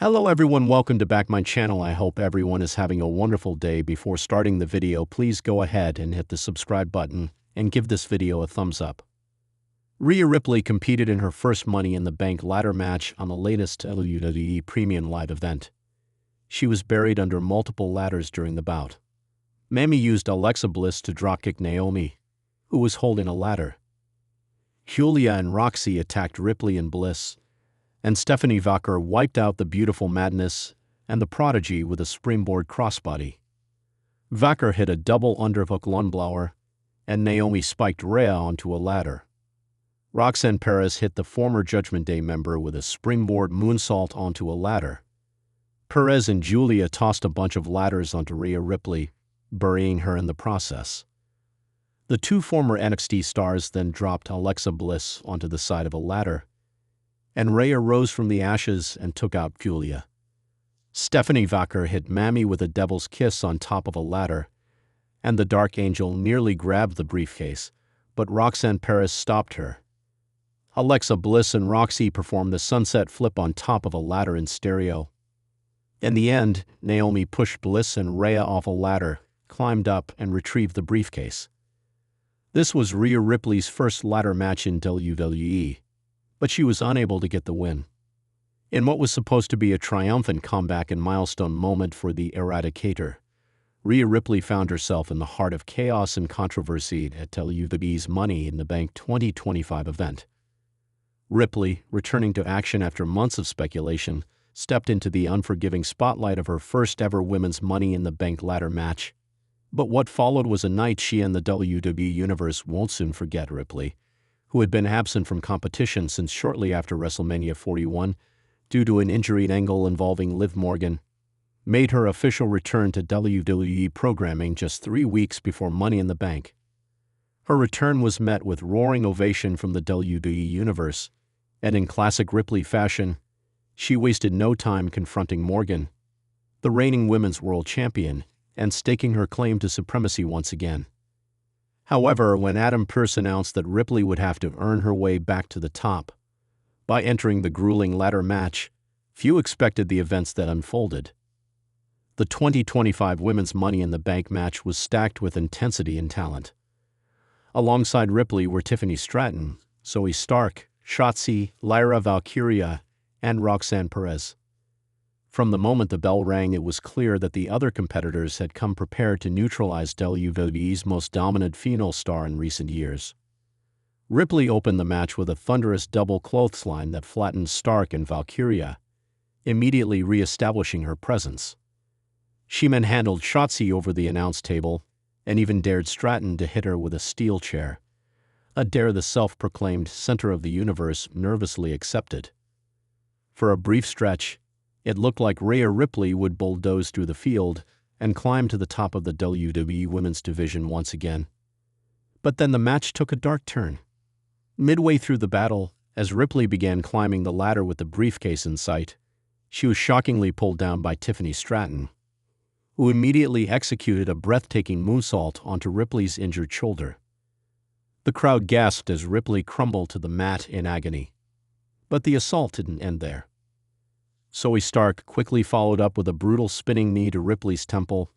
Hello everyone, welcome to back my channel. I hope everyone is having a wonderful day. Before starting the video, please go ahead and hit the subscribe button and give this video a thumbs up. Rhea Ripley competed in her first Money in the Bank ladder match on the latest WWE Premium Live event. She was buried under multiple ladders during the bout. Mamie used Alexa Bliss to dropkick Naomi, who was holding a ladder. Julia and Roxy attacked Ripley and Bliss, and Stephanie Vacher wiped out the Beautiful Madness and the Prodigy with a springboard crossbody. Vacher hit a double underhook lungblower, and Naomi spiked Rhea onto a ladder. Roxanne Perez hit the former Judgment Day member with a springboard moonsault onto a ladder. Perez and Julia tossed a bunch of ladders onto Rhea Ripley, burying her in the process. The two former NXT stars then dropped Alexa Bliss onto the side of a ladder, and Rhea rose from the ashes and took out Julia. Stephanie Vacher hit Mamie with a devil's kiss on top of a ladder, and the Dark Angel nearly grabbed the briefcase, but Roxanne Perez stopped her. Alexa Bliss and Roxy performed the sunset flip on top of a ladder in stereo. In the end, Naomi pushed Bliss and Rhea off a ladder, climbed up, and retrieved the briefcase. This was Rhea Ripley's first ladder match in WWE, but she was unable to get the win. In what was supposed to be a triumphant comeback and milestone moment for the Eradicator, Rhea Ripley found herself in the heart of chaos and controversy at WWE's Money in the Bank 2025 event. Ripley, returning to action after months of speculation, stepped into the unforgiving spotlight of her first-ever women's Money in the Bank ladder match. But what followed was a night she and the WWE Universe won't soon forget. Ripley, who had been absent from competition since shortly after WrestleMania 41 due to an injury angle involving Liv Morgan, made her official return to WWE programming just 3 weeks before Money in the Bank. Her return was met with roaring ovation from the WWE Universe, and in classic Ripley fashion, she wasted no time confronting Morgan, the reigning Women's World Champion, and staking her claim to supremacy once again. However, when Adam Pearce announced that Ripley would have to earn her way back to the top by entering the grueling ladder match, few expected the events that unfolded. The 2025 Women's Money in the Bank match was stacked with intensity and talent. Alongside Ripley were Tiffany Stratton, Zoe Stark, Shotzi, Lyra Valkyria, and Roxanne Perez. From the moment the bell rang, it was clear that the other competitors had come prepared to neutralize WWE's most dominant female star in recent years. Ripley opened the match with a thunderous double clothesline that flattened Stark and Valkyria, immediately re-establishing her presence. She manhandled Shotzi over the announce table and even dared Stratton to hit her with a steel chair, a dare the self-proclaimed center of the universe nervously accepted. For a brief stretch, it looked like Rhea Ripley would bulldoze through the field and climb to the top of the WWE Women's Division once again. But then the match took a dark turn. Midway through the battle, as Ripley began climbing the ladder with the briefcase in sight, she was shockingly pulled down by Tiffany Stratton, who immediately executed a breathtaking moonsault onto Ripley's injured shoulder. The crowd gasped as Ripley crumbled to the mat in agony. But the assault didn't end there. Zoe Stark quickly followed up with a brutal spinning knee to Ripley's temple,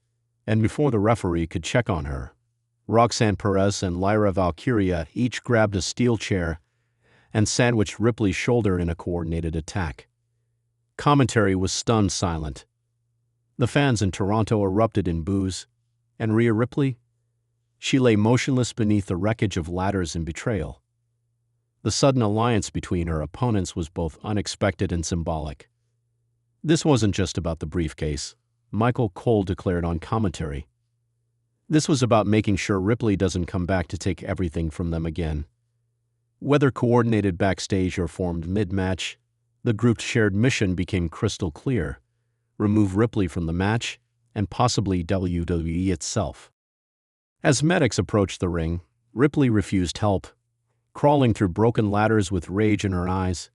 and before the referee could check on her, Roxanne Perez and Lyra Valkyria each grabbed a steel chair and sandwiched Ripley's shoulder in a coordinated attack. Commentary was stunned silent. The fans in Toronto erupted in boos, and Rhea Ripley? She lay motionless beneath the wreckage of ladders in betrayal. The sudden alliance between her opponents was both unexpected and symbolic. This wasn't just about the briefcase, Michael Cole declared on commentary. This was about making sure Ripley doesn't come back to take everything from them again. Whether coordinated backstage or formed mid-match, the group's shared mission became crystal clear: remove Ripley from the match and possibly WWE itself. As medics approached the ring, Ripley refused help, crawling through broken ladders with rage in her eyes.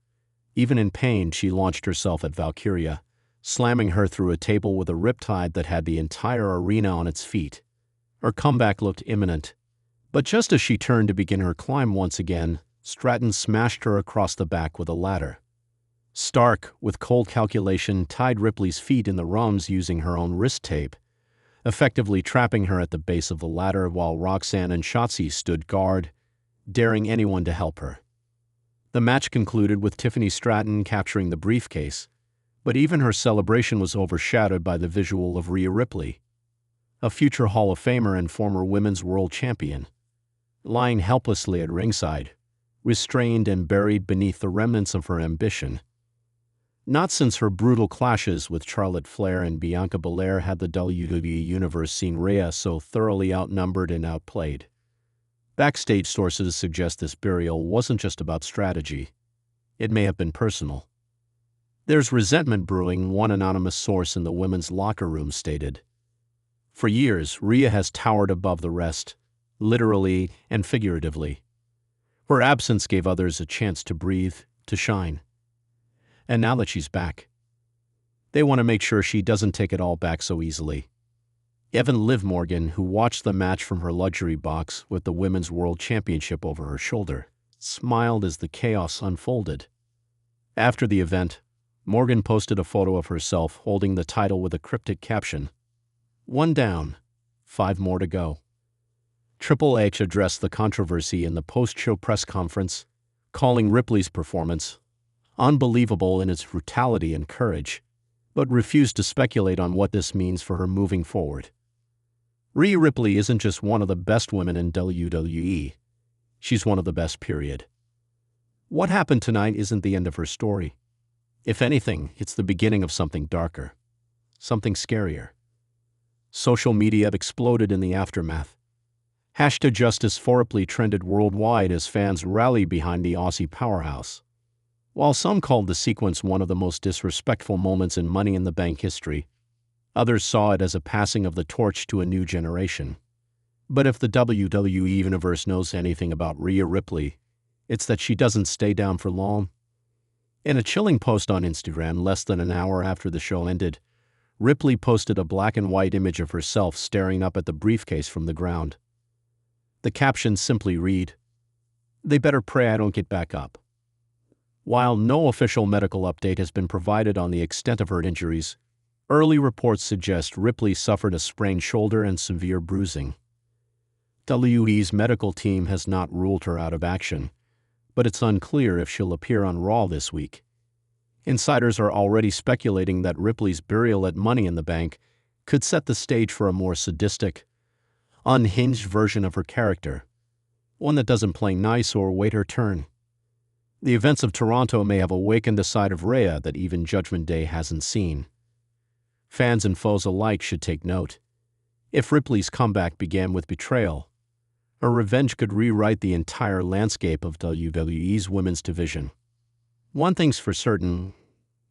Even in pain, she launched herself at Valkyria, slamming her through a table with a riptide that had the entire arena on its feet. Her comeback looked imminent, but just as she turned to begin her climb once again, Stratton smashed her across the back with a ladder. Stark, with cold calculation, tied Ripley's feet in the rungs using her own wrist tape, effectively trapping her at the base of the ladder while Roxanne and Shotzi stood guard, daring anyone to help her. The match concluded with Tiffany Stratton capturing the briefcase, but even her celebration was overshadowed by the visual of Rhea Ripley, a future Hall of Famer and former Women's World Champion, lying helplessly at ringside, restrained and buried beneath the remnants of her ambition. Not since her brutal clashes with Charlotte Flair and Bianca Belair had the WWE Universe seen Rhea so thoroughly outnumbered and outplayed. Backstage sources suggest this burial wasn't just about strategy. It may have been personal. "There's resentment brewing," one anonymous source in the women's locker room stated. For years, Rhea has towered above the rest, literally and figuratively. Her absence gave others a chance to breathe, to shine. And now that she's back, they want to make sure she doesn't take it all back so easily. Even Liv Morgan, who watched the match from her luxury box with the Women's World Championship over her shoulder, smiled as the chaos unfolded. After the event, Morgan posted a photo of herself holding the title with a cryptic caption, "One down, 5 more to go." Triple H addressed the controversy in the post-show press conference, calling Ripley's performance unbelievable in its brutality and courage, but refused to speculate on what this means for her moving forward. Rhea Ripley isn't just one of the best women in WWE. She's one of the best, period. What happened tonight isn't the end of her story. If anything, it's the beginning of something darker, something scarier. Social media exploded in the aftermath. #Justice for Ripley trended worldwide as fans rallied behind the Aussie powerhouse. While some called the sequence one of the most disrespectful moments in Money in the Bank history, others saw it as a passing of the torch to a new generation. But if the WWE Universe knows anything about Rhea Ripley, it's that she doesn't stay down for long. In a chilling post on Instagram less than an hour after the show ended, Ripley posted a black and white image of herself staring up at the briefcase from the ground. The caption simply read, "They better pray I don't get back up." While no official medical update has been provided on the extent of her injuries, early reports suggest Ripley suffered a sprained shoulder and severe bruising. WWE's medical team has not ruled her out of action, but it's unclear if she'll appear on Raw this week. Insiders are already speculating that Ripley's burial at Money in the Bank could set the stage for a more sadistic, unhinged version of her character, one that doesn't play nice or wait her turn. The events of Toronto may have awakened a side of Rhea that even Judgment Day hasn't seen. Fans and foes alike should take note. If Ripley's comeback began with betrayal, her revenge could rewrite the entire landscape of WWE's women's division. One thing's for certain,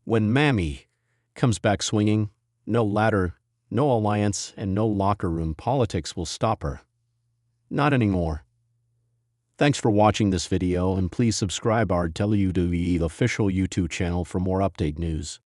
when Mammy comes back swinging, no ladder, no alliance, and no locker room politics will stop her. Not anymore. Thanks for watching this video, and please subscribe our WWE official YouTube channel for more update news.